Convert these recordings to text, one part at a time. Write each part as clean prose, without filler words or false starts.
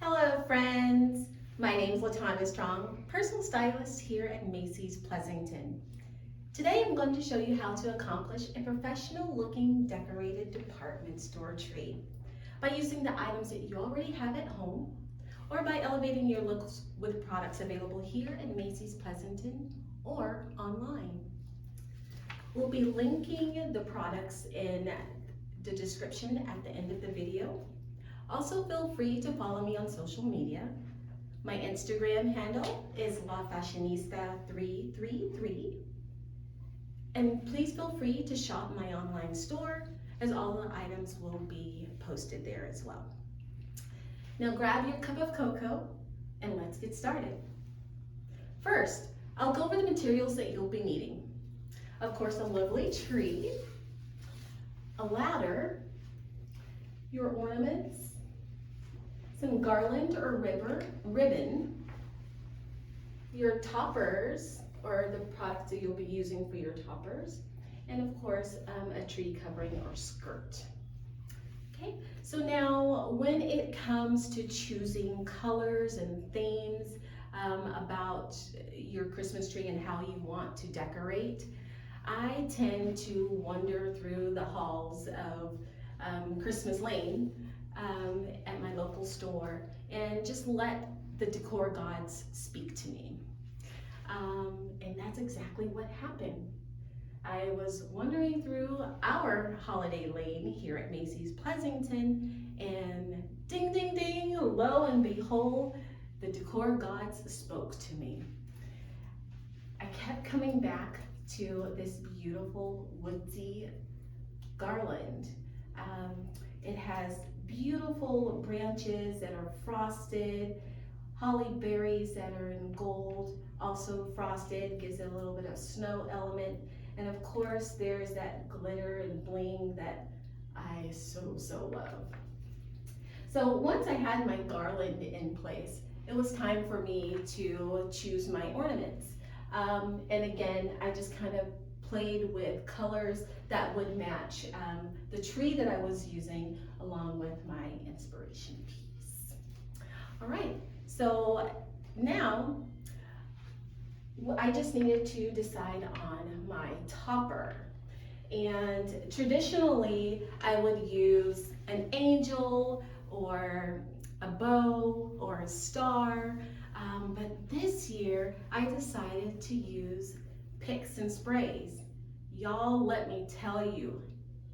Hello friends, my name is LaTonda Strong, personal stylist here at Macy's Pleasanton. Today I'm going to show you how to accomplish a professional looking decorated department store tree by using the items that you already have at home or by elevating your looks with products available here at Macy's Pleasanton or online. We'll be linking the products in the description at the end of the video. Also feel free to follow me on social media. My Instagram handle is LaFashionista333. And please feel free to shop my online store as all the items will be posted there as well. Now grab your cup of cocoa and let's get started. First, I'll go over the materials that you'll be needing. Of course, a lovely tree, a ladder, your ornaments, some garland or ribbon, your toppers or the products that you'll be using for your toppers, and of course a tree covering or skirt. Okay, so now when it comes to choosing colors and themes about your Christmas tree and how you want to decorate, I tend to wander through the halls of Christmas Lane at my local store and just let the decor gods speak to me. And that's exactly what happened. I was wandering through our holiday lane here at Macy's Pleasanton and ding, ding, ding, lo and behold, the decor gods spoke to me. I kept coming back to this beautiful woodsy garland. It has beautiful branches that are frosted, holly berries that are in gold, also frosted, gives it a little bit of snow element. And of course, there's that glitter and bling that I so love. So once I had my garland in place, it was time for me to choose my ornaments. And again, I just kind of played with colors that would match the tree that I was using along with my inspiration piece. All right, so now I just needed to decide on my topper. And traditionally, I would use an angel or a bow or a star, but this year I decided to use picks and sprays. Y'all, let me tell you,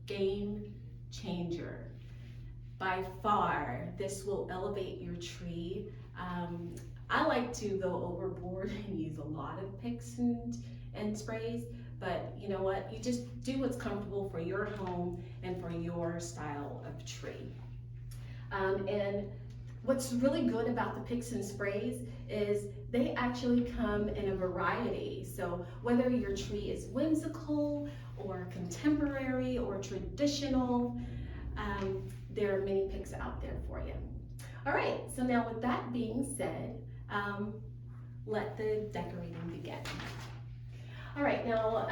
game changer. By far, this will elevate your tree. I like to go overboard and use a lot of picks and sprays, but you know what? You just do what's comfortable for your home and for your style of tree. And what's really good about the picks and sprays is they actually come in a variety. So whether your tree is whimsical or contemporary or traditional, there are many picks out there for you. All right, so now with that being said, let the decorating begin. All right, now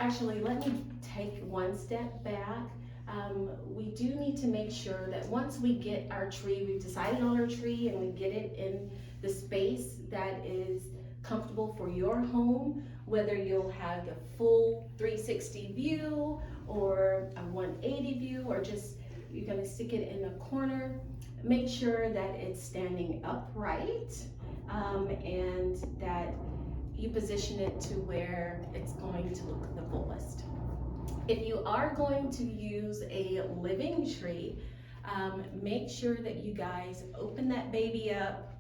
actually let me take one step back. We do need to make sure that once we get our tree, we've decided on our tree and we get it in the space that is comfortable for your home, whether you'll have the full 360 view or a 180 view or just you're gonna stick it in a corner. Make sure that it's standing upright and that you position it to where it's going to look the fullest. If you are going to use a living tree, make sure that you guys open that baby up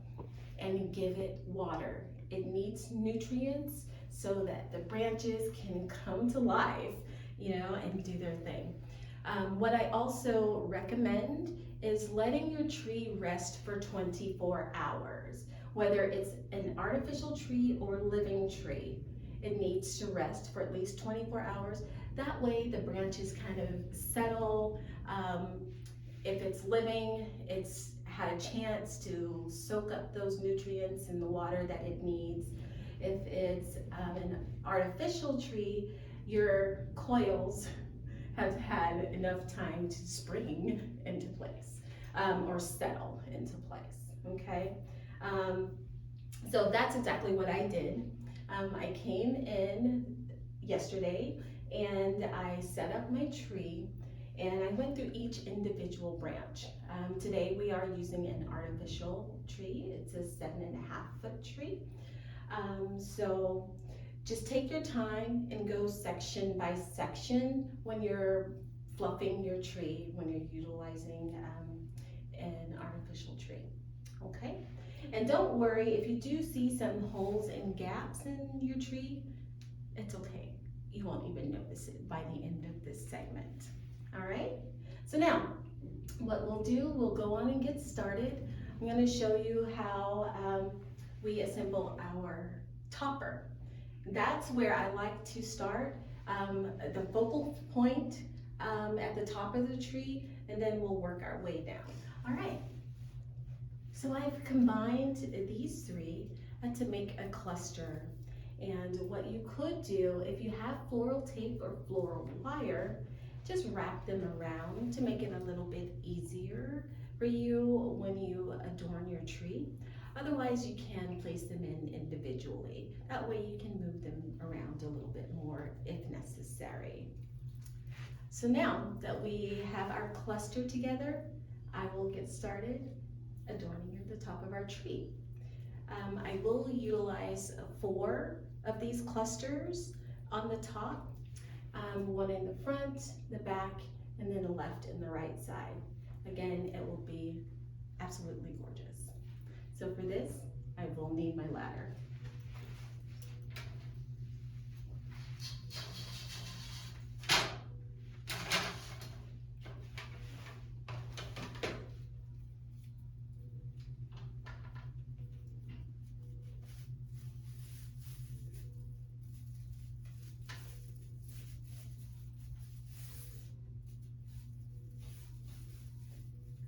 and give it water. It needs nutrients so that the branches can come to life, you know, and do their thing. What I also recommend is letting your tree rest for 24 hours. Whether it's an artificial tree or living tree, it needs to rest for at least 24 hours. That way the branches kind of settle. If it's living, it's had a chance to soak up those nutrients and the water that it needs. If it's an artificial tree, your coils have had enough time to spring into place or settle into place, okay? So that's exactly what I did. I came in yesterday and I set up my tree and I went through each individual branch. Today we are using an artificial tree. It's a 7.5 foot tree. So just take your time and go section by section when you're fluffing your tree, when you're utilizing an artificial tree, okay? And don't worry if you do see some holes and gaps in your tree, it's okay. You won't even notice it by the end of this segment, all right? So now, what we'll do, we'll go on and get started. I'm gonna show you how we assemble our topper. That's where I like to start, the focal point at the top of the tree, and then we'll work our way down. All right, so I've combined these three to make a cluster. And what you could do, if you have floral tape or floral wire, just wrap them around to make it a little bit easier for you when you adorn your tree. Otherwise, you can place them in individually. That way you can move them around a little bit more if necessary. So now that we have our cluster together, I will get started adorning the top of our tree. I will utilize 4 of these clusters on the top, one in the front, the back, and then the left and the right side. Again, it will be absolutely gorgeous. So for this, I will need my ladder.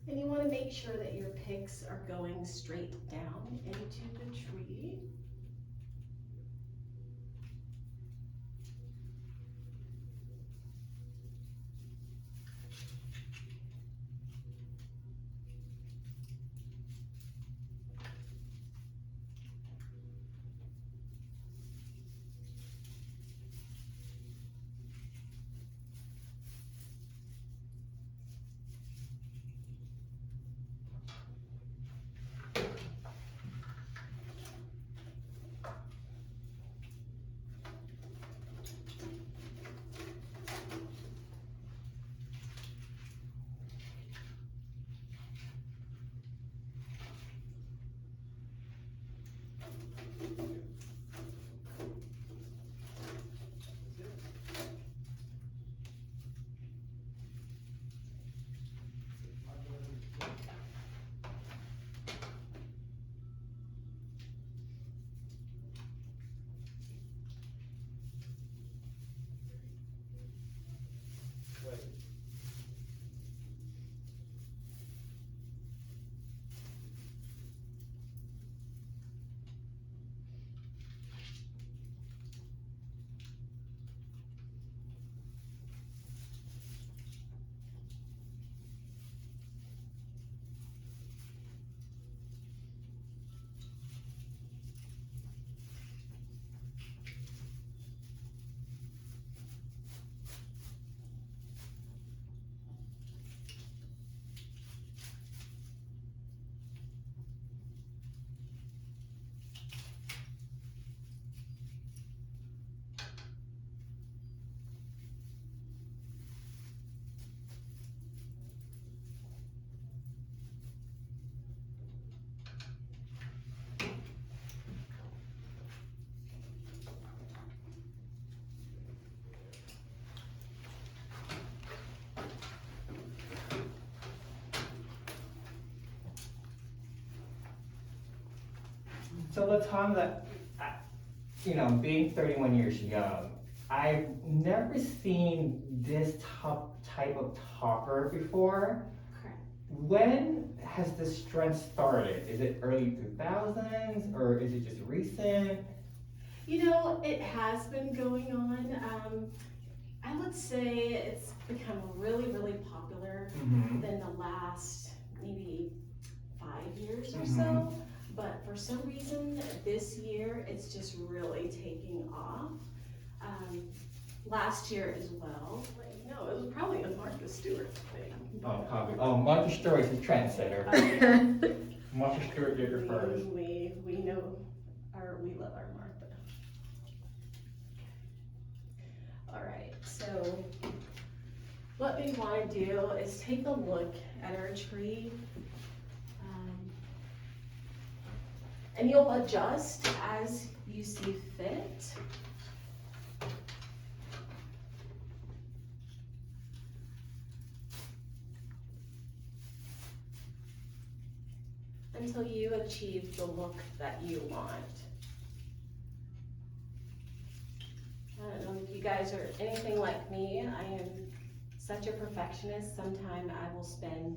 And you want to make sure that your picks are going straight down into the tree. So LaTonda, being 31 years young, I've never seen this type of topper before. Correct. When has this trend started? Is it early 2000s or is it just recent? You know, it has been going on. I would say it's become really, really popular within the last maybe 5 years or Mhm. so. But for some reason, this year, it's just really taking off. Last year as well. No, it was probably a Martha Stewart thing. Oh, probably. Oh, Martha Stewart's a trendsetter. Martha Stewart did her first. We know we love our Martha. All right, so what we want to do is take a look at our tree. And you'll adjust as you see fit. Until you achieve the look that you want. I don't know if you guys are anything like me. I am such a perfectionist. Sometimes I will spend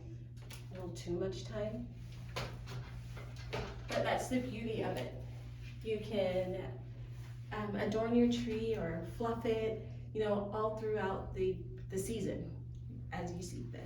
a little too much time. But that's the beauty of it. You can adorn your tree or fluff it, all throughout the season as you see fit.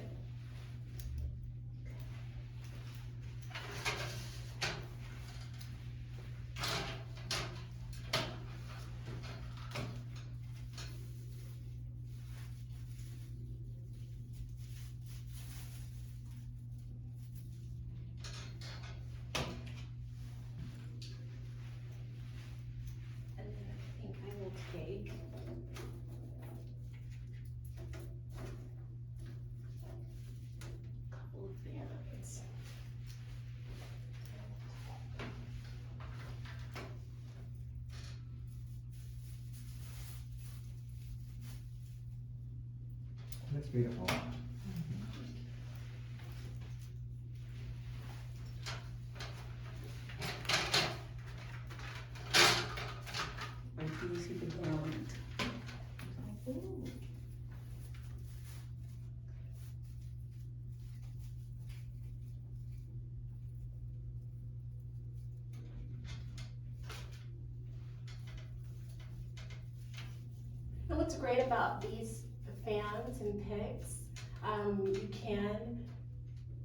Take a couple of fans. That's beautiful. Wait till you see the garland. Ooh. And what's great about these fans and picks, you can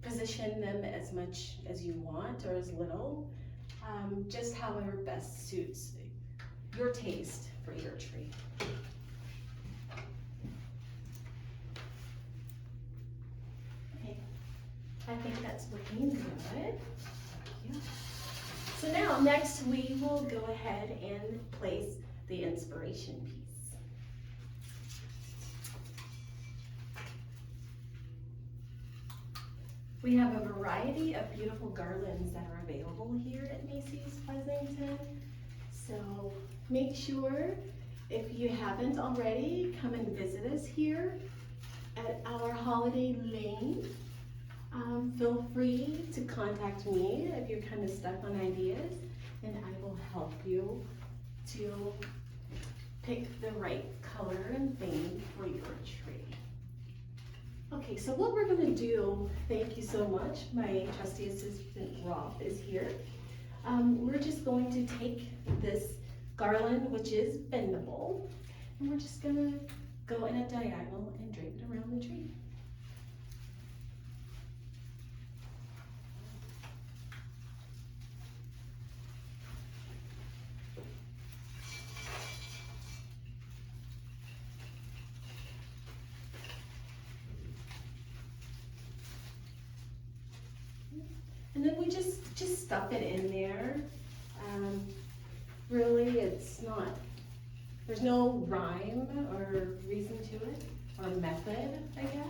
position them as much as you want or as little, just however best suits your taste for your tree. Okay, I think that's looking good. Yeah. So now, next we will go ahead and place the inspiration piece. We have a variety of beautiful garlands that are available here at Macy's Pleasanton. So make sure, if you haven't already, come and visit us here at our Holiday Lane. Feel free to contact me if you're kind of stuck on ideas, and I will help you to pick the right color and theme for your tree. Okay, so what we're gonna do, thank you so much, my trusty assistant Rob is here. We're just going to take this garland, which is bendable, and we're just gonna go in a diagonal and drape it around the tree. And then we just stuff it in there. Really, it's not, there's no rhyme or reason to it, or method, I guess.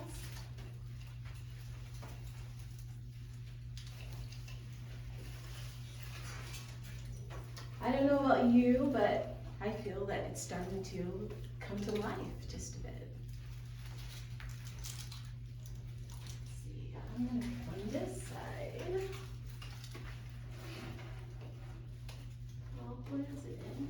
I don't know about you, but I feel that it's starting to come to life just a bit. Let's see, I'm gonna come this side. Oh, where is it in?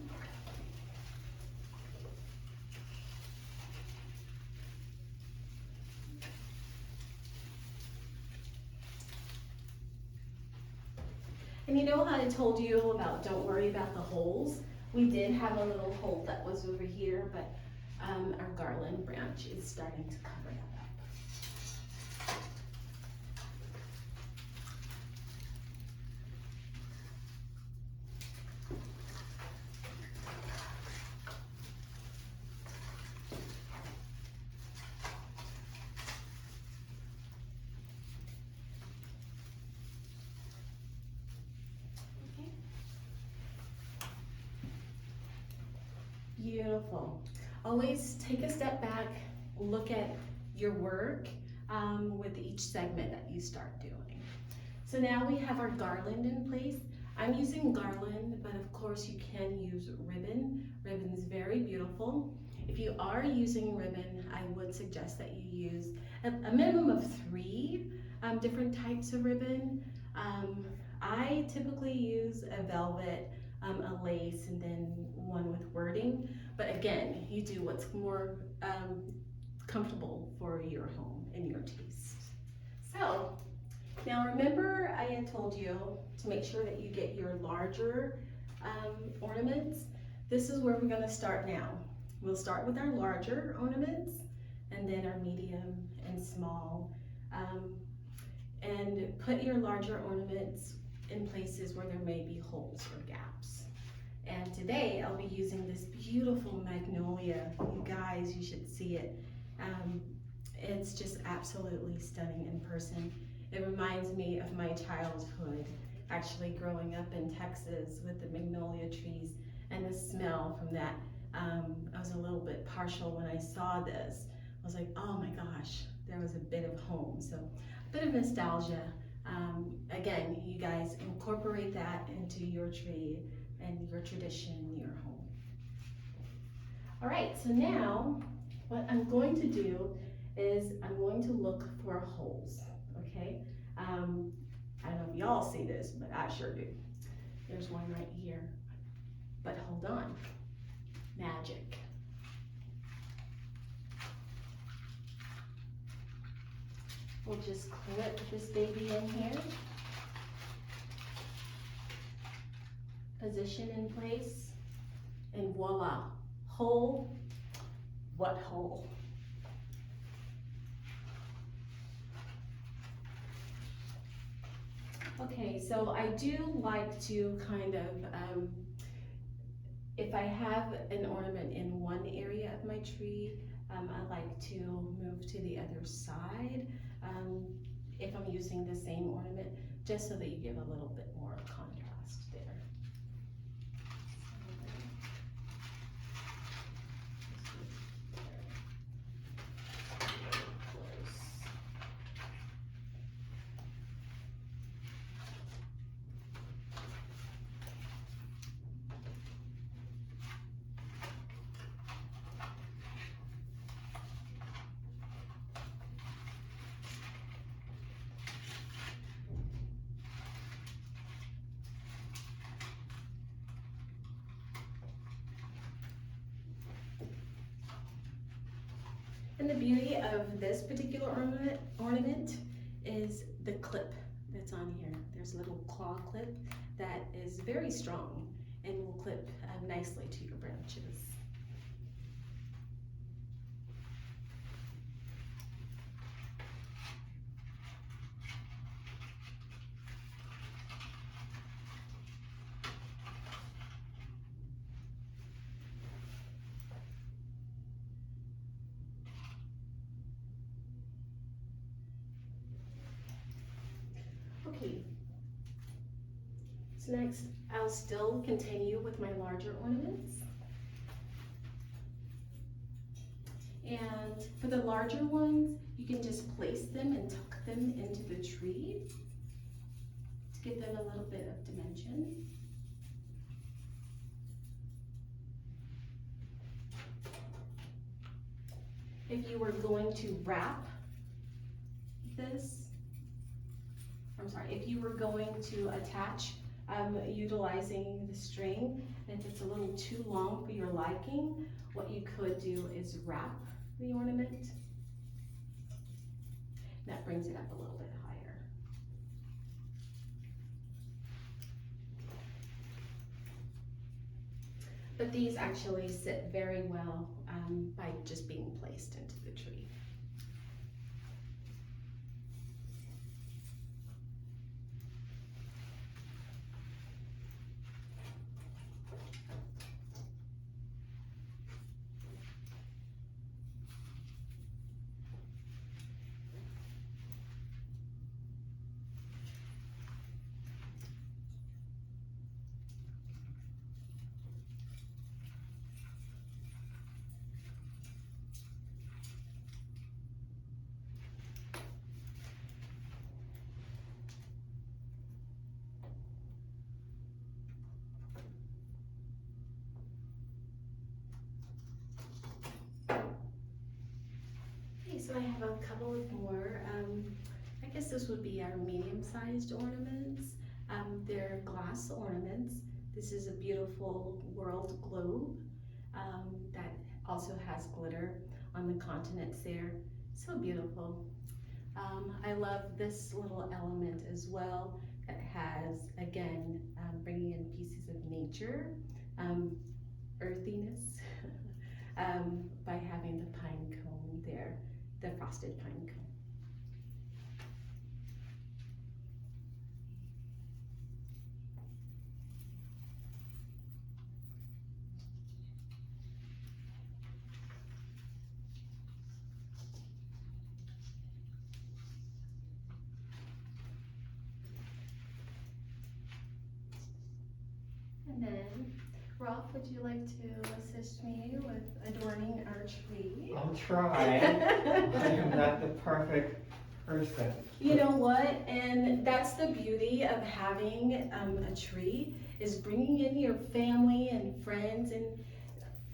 And you know how I told you about don't worry about the holes? We did have a little hole that was over here, but our garland branch is starting to cover that up. Beautiful. Always take a step back, look at your work with each segment that you start doing. So now we have our garland in place. I'm using garland, but of course you can use ribbon. Ribbon is very beautiful. If you are using ribbon, I would suggest that you use a minimum of 3 different types of ribbon. I typically use a velvet, a lace, and then one with wording. But again, you do what's more comfortable for your home and your taste. So now remember I had told you to make sure that you get your larger ornaments. This is where we're going to start now. We'll start with our larger ornaments and then our medium and small. And put your larger ornaments in places where there may be holes or gaps. And today I'll be using this beautiful magnolia. You guys, you should see it. It's just absolutely stunning in person. It reminds me of my childhood, actually growing up in Texas with the magnolia trees and the smell from that. I was a little bit partial when I saw this. I was like, oh my gosh, there was a bit of home. So a bit of nostalgia. Again, you guys incorporate that into your tree and your tradition, your home. All right, so now what I'm going to do is I'm going to look for holes, okay? I don't know if y'all see this, but I sure do. There's one right here, but hold on, magic. We'll just clip this baby in here. Position in place, and voila, hole. What hole? Okay, so I do like to kind of, if I have an ornament in one area of my tree, I like to move to the other side if I'm using the same ornament, just so that you give a little bit more contrast there. And the beauty of this particular ornament is the clip that's on here. There's a little claw clip that is very strong and will clip nicely to your branches. Okay, so next I'll still continue with my larger ornaments. And for the larger ones, you can just place them and tuck them into the tree to give them a little bit of dimension. If you were going to wrap this, if you were going to attach utilizing the string, and if it's a little too long for your liking, what you could do is wrap the ornament. That brings it up a little bit higher. But these actually sit very well by just being placed into the tree. so I have a couple of more. I guess this would be our medium-sized ornaments. They're glass ornaments. This is a beautiful world globe that also has glitter on the continents there. So beautiful. I love this little element as well that has, again, bringing in pieces of nature, earthiness, by having the pine cone there, the frosted pine cone. And then, Rolf, would you like to assist me with adorning our tree? I'll try. I am not the perfect person. You know what? And that's the beauty of having a tree, is bringing in your family and friends and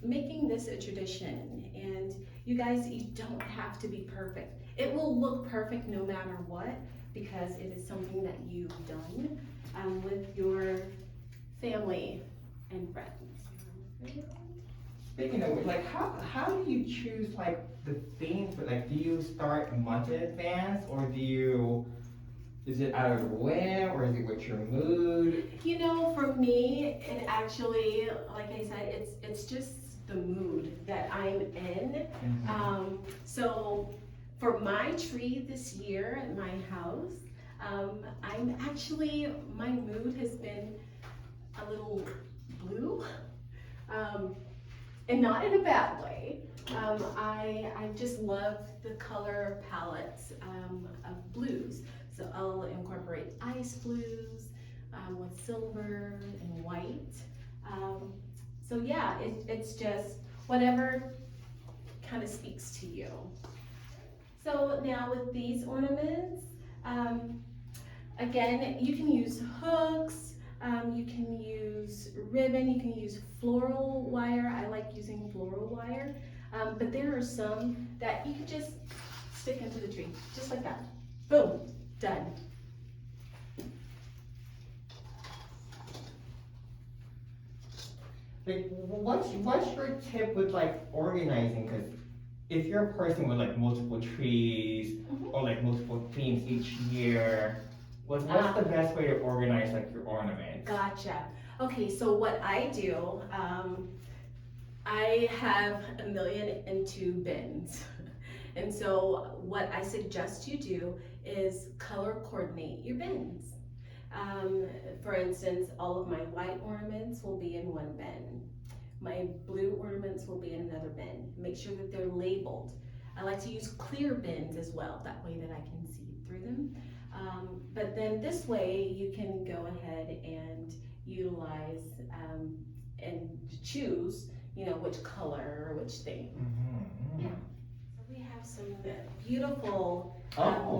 making this a tradition. And you guys, you don't have to be perfect. It will look perfect no matter what, because it is something that you've done with your family and friends. Speaking of which, like, how do you choose like the theme for, like, do you start months in advance, or is it out of your whim, or is it with your mood? You know, for me, it actually, like I said, it's just the mood that I'm in. So for my tree this year at my house, my mood has been a little blue, and not in a bad way. I just love the color palettes of blues. So I'll incorporate ice blues with silver and white. So yeah, it's just whatever kind of speaks to you. So now with these ornaments, again, you can use hooks, you can use ribbon, you can use floral wire. I like using floral wire, but there are some that you can just stick into the tree, just like that. Boom, done. Like, what's your tip with like organizing? Because if you're a person with like multiple trees or like multiple themes each year, what's the best way to organize like your ornaments? Gotcha. Okay, so what I do, I have 1,000,002 bins. And so what I suggest you do is color coordinate your bins. For instance, all of my white ornaments will be in one bin. My blue ornaments will be in another bin. Make sure that they're labeled. I like to use clear bins as well, that way that I can see through them. But then this way you can go ahead and utilize and choose, you know, which color or which theme. Yeah. So we have some beautiful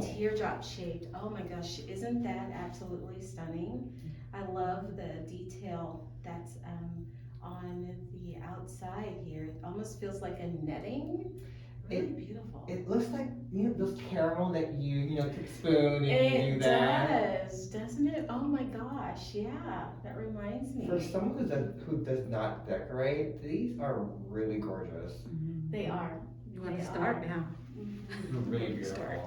teardrop shaped. Oh my gosh, isn't that absolutely stunning? I love the detail that's on the outside here. It almost feels like a netting. Really beautiful. It looks like, you know, those caramel that you know, take a spoon and you do that. It does, doesn't it? Oh my gosh, yeah, that reminds me. For someone who does not decorate, these are really gorgeous. They are. You want They to start are. now? They're really beautiful. Start.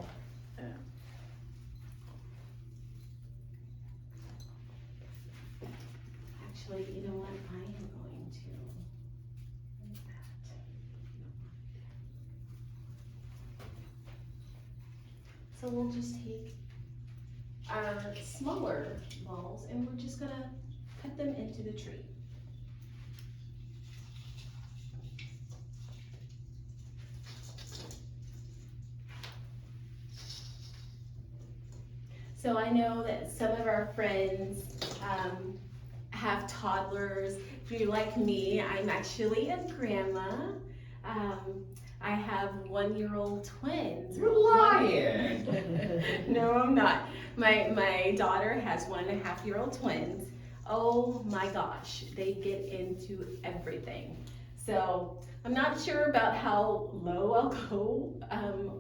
Actually, you know what? I am going to move that. So we'll just take our smaller balls and we're just gonna put them into the tree. So I know that some of our friends have toddlers. If you're like me, I'm actually a grandma. I have 1-year-old twins. You're lying! No, I'm not. My daughter has 1.5-year-old twins. Oh my gosh, they get into everything. So I'm not sure about how low I'll go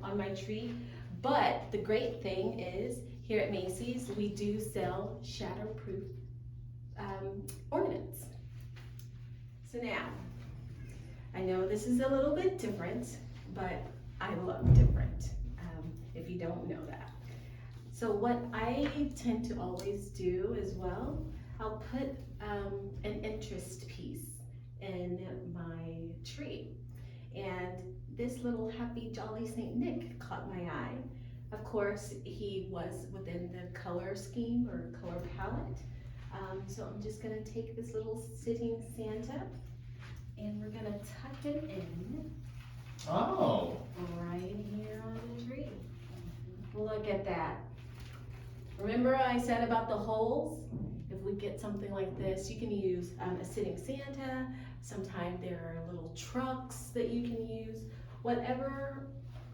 on my tree, but the great thing is here at Macy's we do sell shatterproof ornaments. So now, I know this is a little bit different, but I love different, if you don't know that. So what I tend to always do as well, I'll put an interest piece in my tree. And this little happy jolly Saint Nick caught my eye. Of course, he was within the color scheme or color palette. So I'm just gonna take this little sitting Santa and we're gonna tuck him in Oh. right here on the tree. Look at that. Remember I said about the holes? If we get something like this, you can use a sitting Santa. Sometimes there are little trucks that you can use. Whatever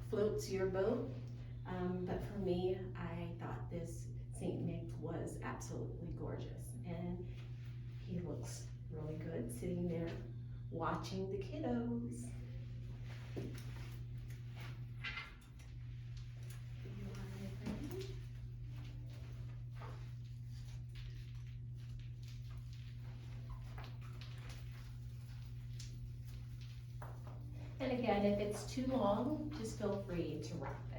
floats your boat. But for me, I thought this Saint Nick was absolutely gorgeous. And he looks really good sitting there watching the kiddos. And again, if it's too long, just feel free to wrap it.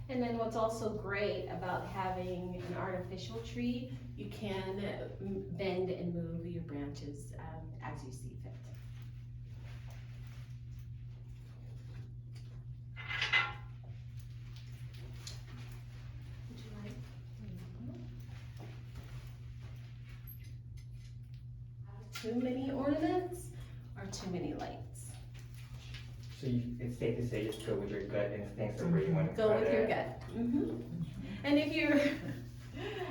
And then what's also great about having an artificial tree, you can bend and move your branches as you see fit. Would you like? Too many ornaments or too many lights? So it's safe to say just go with your gut instincts of where you want to Go with your gut. And if you're,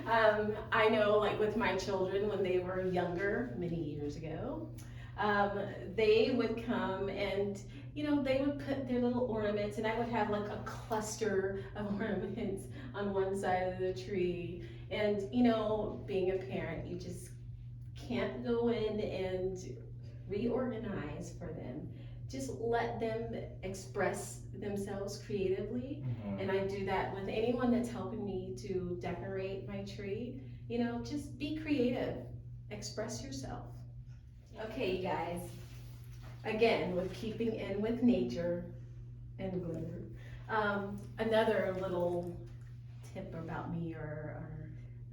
I know like with my children when they were younger, many years ago, they would come and, you know, they would put their little ornaments and I would have like a cluster of ornaments on one side of the tree. And, you know, being a parent, you just can't go in and reorganize for them. Just let them express themselves creatively. And I do that with anyone that's helping me to decorate my tree. You know, just be creative, express yourself. Okay, you guys, again, with keeping in with nature and glitter, another little tip about me or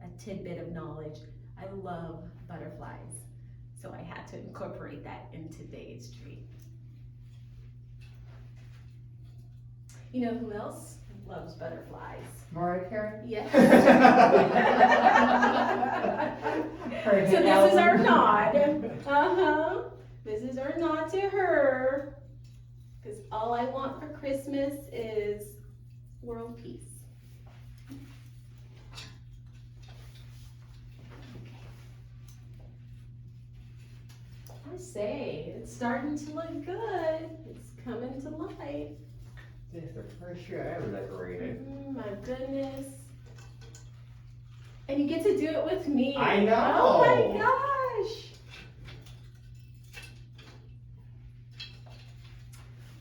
a tidbit of knowledge, I love butterflies. So I had to incorporate that in today's tree. You know who else loves butterflies? Mariah Carey? Yes. So this is our nod. This is our nod to her. Because all I want for Christmas is world peace. I say, it's starting to look good. It's coming to life. This is the first year I ever decorated. My goodness. And you get to do it with me. I know. Oh my gosh.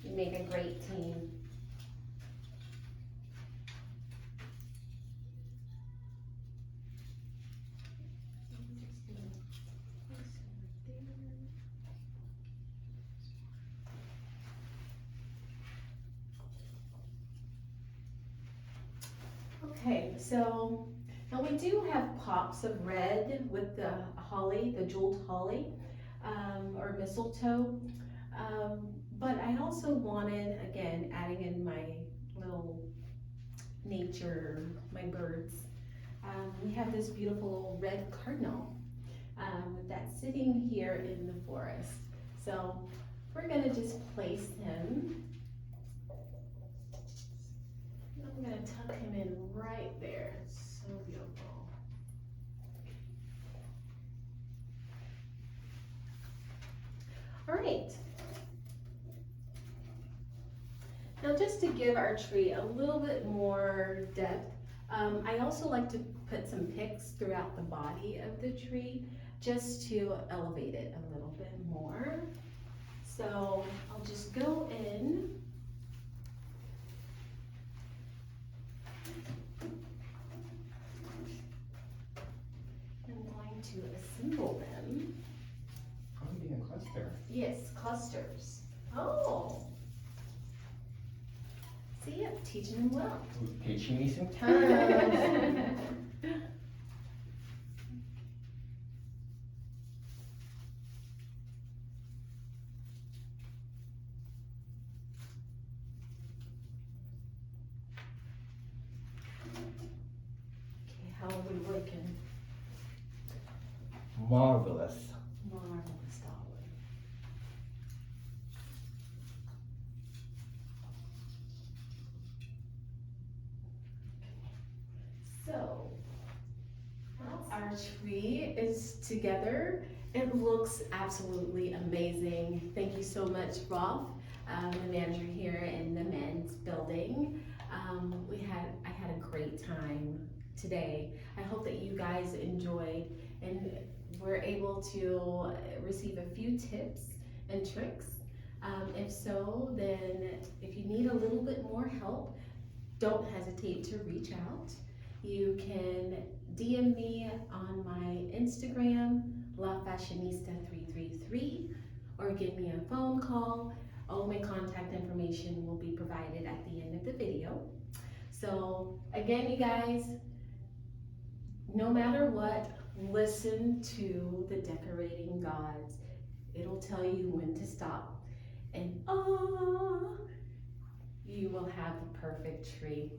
You make a great team. Okay, so now we do have pops of red with the holly, the jeweled holly, or mistletoe. But I also wanted, again, adding in my little nature, my birds. We have this beautiful red cardinal with that sitting here in the forest. So we're gonna just place him. I'm gonna tuck him in right there. It's so beautiful. All right. Now just to give our tree a little bit more depth, I also like to put some picks throughout the body of the tree just to elevate it a little bit more. So I'll just go in. I'm going to assemble them. Oh, being a cluster. Yes, clusters. Oh. See, I'm teaching them well. Teaching me some terms. Okay, how are we working? Marvelous. Marvelous, darling. So, our tree is together. It looks absolutely amazing. Thank you so much, Rolf, the manager here in the men's building. I had a great time today. I hope that you guys enjoyed and were able to receive a few tips and tricks. If so, then if you need a little bit more help, don't hesitate to reach out. You can DM me on my Instagram, LaFashionista333, or give me a phone call. All my contact information will be provided at the end of the video. So again, you guys, no matter what, listen to the decorating gods. It'll tell you when to stop. And you will have the perfect tree.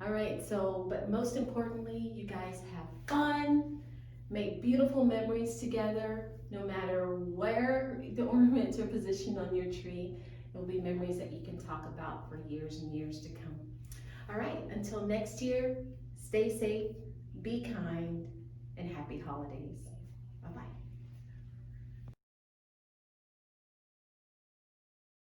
All right, so, but most importantly, you guys have fun, make beautiful memories together, no matter where the ornaments are positioned on your tree. It will be memories that you can talk about for years and years to come. All right, until next year, stay safe, be kind, and happy holidays.